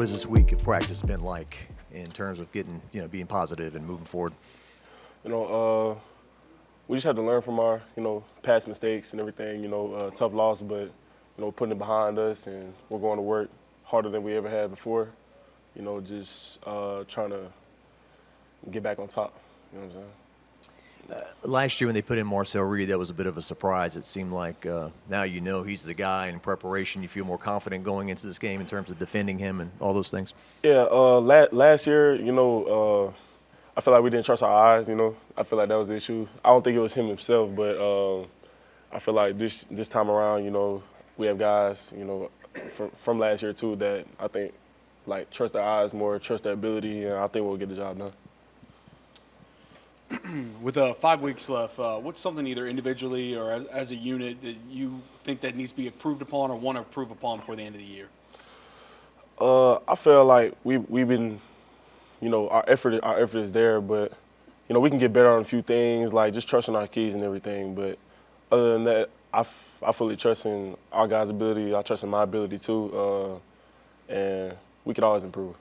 What has this week of practice been like in terms of getting, being positive and moving forward? We just had to learn from our, past mistakes and everything. Tough loss, but putting it behind us, and we're going to work harder than we ever had before. Just trying to get back on top. You know what I'm saying? Last year when they put in Marcel Reed, that was a bit of a surprise. It seemed like now he's the guy in preparation. You feel more confident going into this game in terms of defending him and all those things? Yeah, last year, I feel like we didn't trust our eyes, I feel like that was the issue. I don't think it was him himself, but I feel like this time around, we have guys, from last year too that I think trust their eyes more, trust their ability, and I think we'll get the job done. With 5 weeks left, what's something either individually or as a unit that you think that needs to be improved upon or want to improve upon before the end of the year? I feel like we've been, our effort is there, but we can get better on a few things, like just trusting our keys and everything. But other than that, I fully trust in our guys' ability. I trust in my ability too, and we could always improve.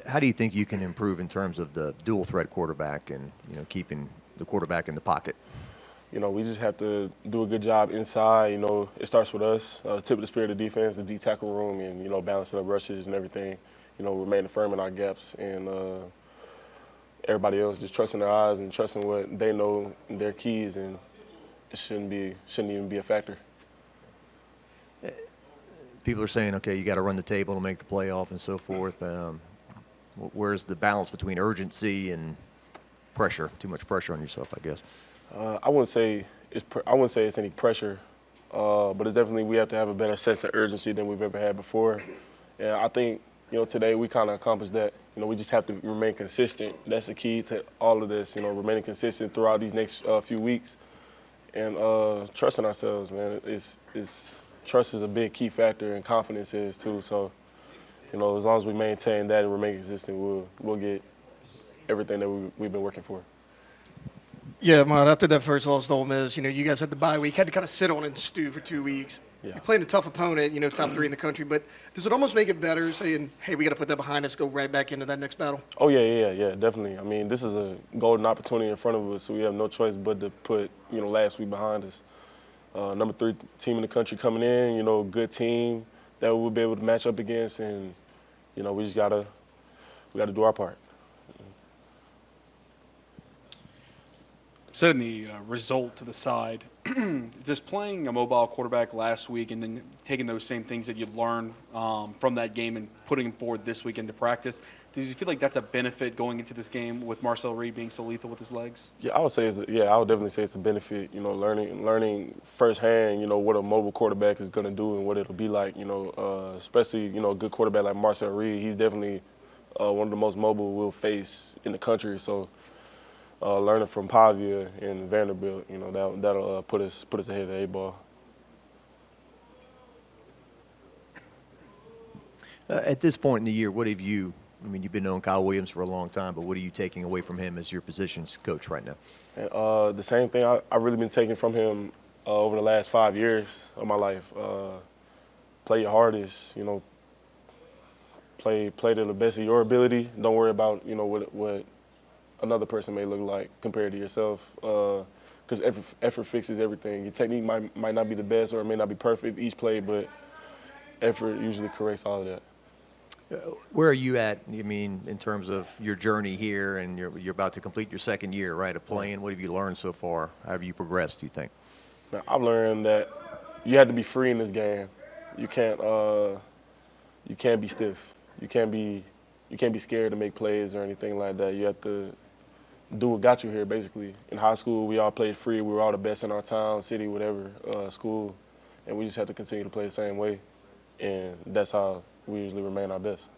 How do you think you can improve in terms of the dual threat quarterback and keeping the quarterback in the pocket? We just have to do a good job inside. It starts with us, tip of the spear of the defense, the D tackle room, and balancing up rushes and everything. Remaining firm in our gaps, and everybody else just trusting their eyes and trusting what they know their keys, and it shouldn't even be a factor. People are saying, okay, you got to run the table to make the playoff and so forth. Where's the balance between urgency and pressure? Too much pressure on yourself, I guess. I wouldn't say it's any pressure, but it's definitely we have to have a better sense of urgency than we've ever had before. And I think today we kind of accomplished that. We just have to remain consistent. That's the key to all of this. Remaining consistent throughout these next few weeks, and trusting ourselves, man. Trust is a big key factor, and confidence is too. So. As long as we maintain that and remain consistent, we'll get everything that we've been working for. Yeah, Ahmad, after that first loss to Ole Miss, you guys had the bye week, had to kind of sit on it and stew for 2 weeks. Yeah. You're playing a tough opponent, top 3 in the country, but does it almost make it better saying, hey, we got to put that behind us, go right back into that next battle? Oh, yeah, definitely. I mean, this is a golden opportunity in front of us, so we have no choice but to put, last week behind us. Number 3 team in the country coming in, good team that we'll be able to match up against, and we just gotta do our part. Setting the result to the side, just playing a mobile quarterback last week and then taking those same things that you learned from that game and putting them forward this week into practice, does you feel like that's a benefit going into this game with Marcel Reed being so lethal with his legs? Yeah, I would definitely say it's a benefit. Learning firsthand, what a mobile quarterback is going to do and what it'll be like. Especially a good quarterback like Marcel Reed. He's definitely one of the most mobile we'll face in the country. So. Learning from Pavia and Vanderbilt, that'll put us ahead of the A-ball. At this point in the year, what have you? I mean, you've been knowing Kyle Williams for a long time, but what are you taking away from him as your positions coach right now? And, the same thing I've really been taking from him over the last 5 years of my life. Play your hardest, play to the best of your ability. Don't worry about what another person may look like compared to yourself, because effort fixes everything. Your technique might not be the best or it may not be perfect each play, but effort usually corrects all of that. Where are you at, in terms of your journey here, and you're about to complete your second year, right, of playing? What have you learned so far? How have you progressed, do you think? Now, I've learned that you have to be free in this game. You can't be stiff. You can't be scared to make plays or anything like that. You have to do what got you here, basically. In high school, we all played free. We were all the best in our town, city, whatever, school. And we just have to continue to play the same way. And that's how we usually remain our best.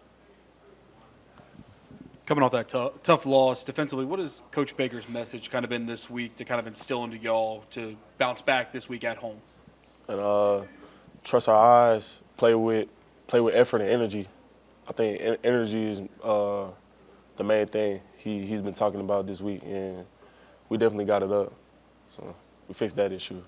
Coming off that tough loss defensively, what has Coach Baker's message kind of been this week to kind of instill into y'all to bounce back this week at home? And trust our eyes, play with effort and energy. I think energy is the main thing he's been talking about this week, and we definitely got it up. So we fixed that issue.